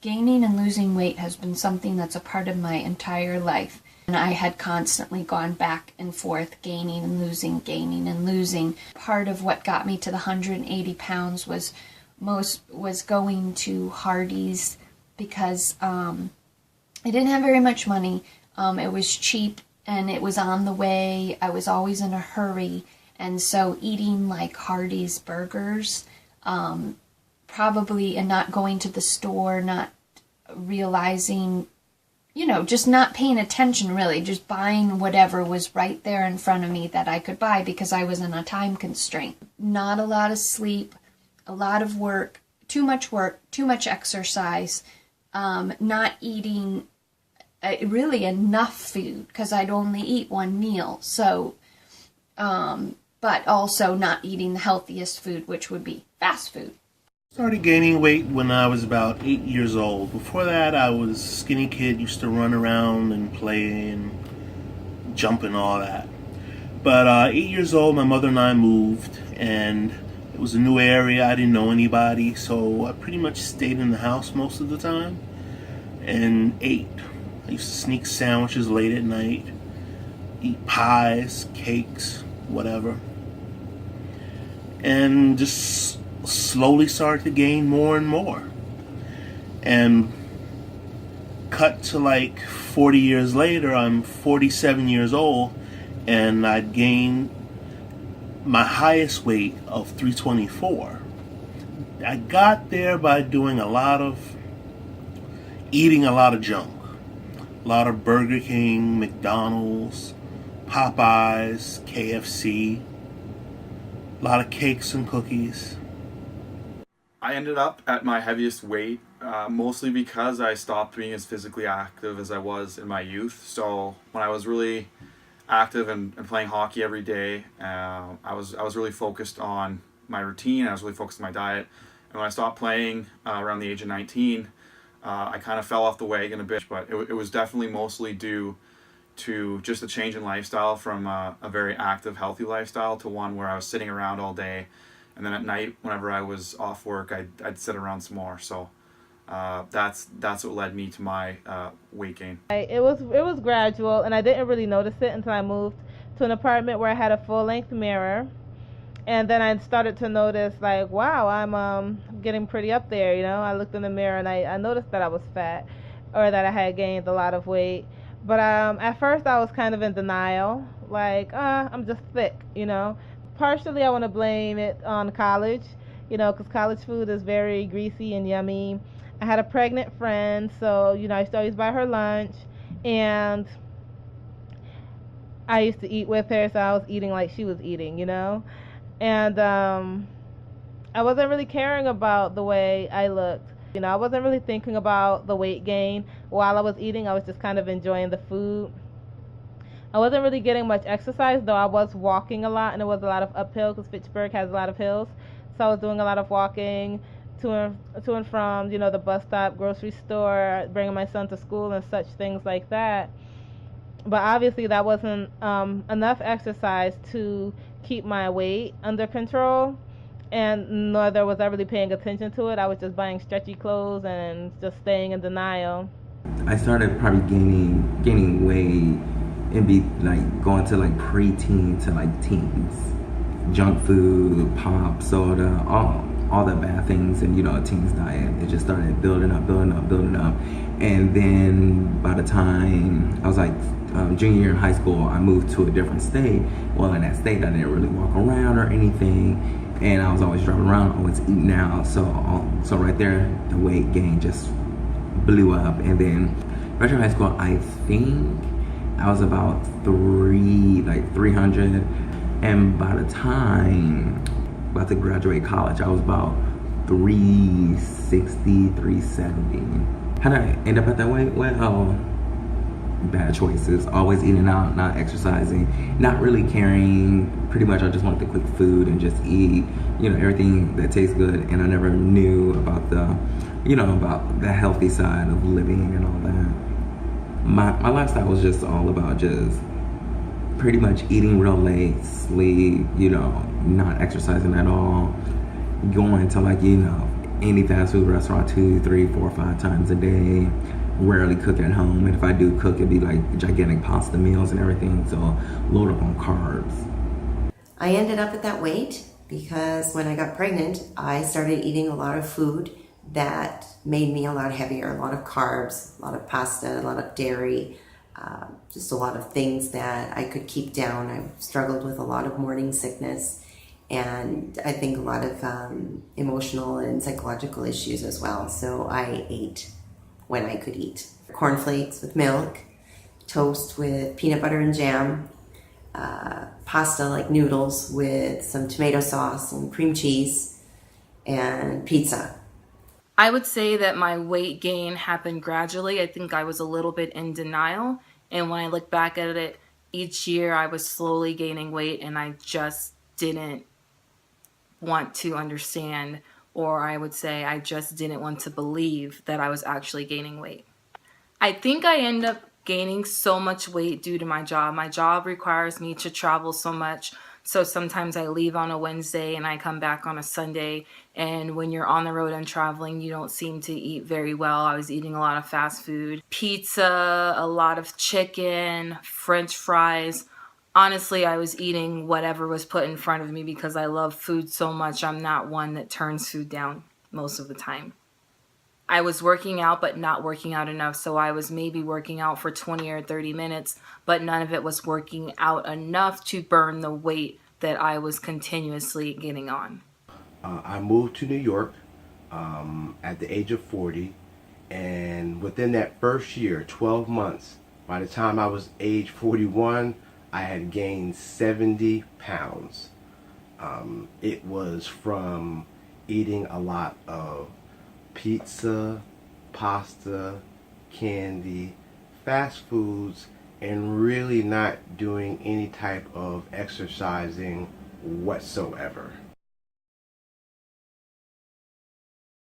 Gaining and losing weight has been something that's a part of my entire life. And I had constantly gone back and forth, gaining and losing, gaining and losing. Part of what got me to the 180 pounds was going to Hardee's because I didn't have very much money. It was cheap and it was on the way. I was always in a hurry. And so eating like Hardee's burgers, probably, and not going to the store, not realizing, just not paying attention really, just buying whatever was right there in front of me that I could buy because I was in a time constraint. Not a lot of sleep, a lot of work, too much exercise, not eating really enough food because I'd only eat one meal. So, but also not eating the healthiest food, which would be fast food. Started gaining weight when I was about 8 years old. Before that, I was a skinny kid, used to run around and play and jump and all that. But 8 years old, my mother and I moved, and it was a new area. I didn't know anybody, so I pretty much stayed in the house most of the time and ate. I used to sneak sandwiches late at night, eat pies, cakes, whatever, and just slowly started to gain more and more. And cut to like 40 years later, I'm 47 years old, and I'd gained my highest weight of 324. I got there by doing eating a lot of junk. A lot of Burger King, McDonald's, Popeyes, KFC, a lot of cakes and cookies. I ended up at my heaviest weight mostly because I stopped being as physically active as I was in my youth. So when I was really active and playing hockey every day, I was really focused on my routine. I was really focused on my diet. And when I stopped playing around the age of 19, I kind of fell off the wagon a bit. But it was definitely mostly due to just a change in lifestyle from a very active, healthy lifestyle to one where I was sitting around all day. And then at night, whenever I was off work, I'd sit around some more. So that's what led me to my weight gain. It was gradual, and I didn't really notice it until I moved to an apartment where I had a full-length mirror. And then I started to notice, like, wow, I'm getting pretty up there, I looked in the mirror and I noticed that I was fat, or that I had gained a lot of weight. But at first I was kind of in denial, like, I'm just thick, Partially, I want to blame it on college, because college food is very greasy and yummy. I had a pregnant friend, so, I used to always buy her lunch, and I used to eat with her, so I was eating like she was eating, And I wasn't really caring about the way I looked. I wasn't really thinking about the weight gain while I was eating. I was just kind of enjoying the food. I wasn't really getting much exercise, though I was walking a lot, and it was a lot of uphill because Fitchburg has a lot of hills. So I was doing a lot of walking to and from, the bus stop, grocery store, bringing my son to school and such things like that. But obviously that wasn't enough exercise to keep my weight under control, and neither was I really paying attention to it. I was just buying stretchy clothes and just staying in denial. I started probably gaining weight and be like going to like preteen to like teens. Junk food, pop, soda, all the bad things, and a teen's diet. It just started building up. And then by the time I was like junior year in high school, I moved to a different state. Well, in that state, I didn't really walk around or anything, and I was always driving around, always eating out. So right there, the weight gain just blew up. And then freshman high school, I think I was about 300, and by the time about to graduate college, I was about 360, 370. How did I end up at that weight? Well, bad choices. Always eating out, not exercising, not really caring. Pretty much I just wanted the quick food and just eat, everything that tastes good. And I never knew about about the healthy side of living and all that. My lifestyle was just all about just pretty much eating real late, sleep, not exercising at all, going to any fast food restaurant 2, 3, 4, 5 times a day. Rarely cook at home, and if I do cook, it'd be like gigantic pasta meals and everything, so load up on carbs. I ended up at that weight because when I got pregnant, I started eating a lot of food that made me a lot heavier, a lot of carbs, a lot of pasta, a lot of dairy, just a lot of things that I could keep down. I struggled with a lot of morning sickness, and I think a lot of emotional and psychological issues as well. So I ate when I could eat. Cornflakes with milk, toast with peanut butter and jam, pasta like noodles with some tomato sauce and cream cheese, and pizza. I would say that my weight gain happened gradually. I think I was a little bit in denial. And when I look back at it, each year I was slowly gaining weight and I just didn't want to understand, or I would say I just didn't want to believe that I was actually gaining weight. I think I end up gaining so much weight due to my job. My job requires me to travel so much. So sometimes I leave on a Wednesday and I come back on a Sunday. And when you're on the road and traveling, you don't seem to eat very well. I was eating a lot of fast food, pizza, a lot of chicken, French fries. Honestly, I was eating whatever was put in front of me because I love food so much. I'm not one that turns food down most of the time. I was working out, but not working out enough. So I was maybe working out for 20 or 30 minutes, but none of it was working out enough to burn the weight that I was continuously getting on. I moved to New York at the age of 40, and within that first year, 12 months, by the time I was age 41, I had gained 70 pounds. It was from eating a lot of pizza, pasta, candy, fast foods, and really not doing any type of exercising whatsoever.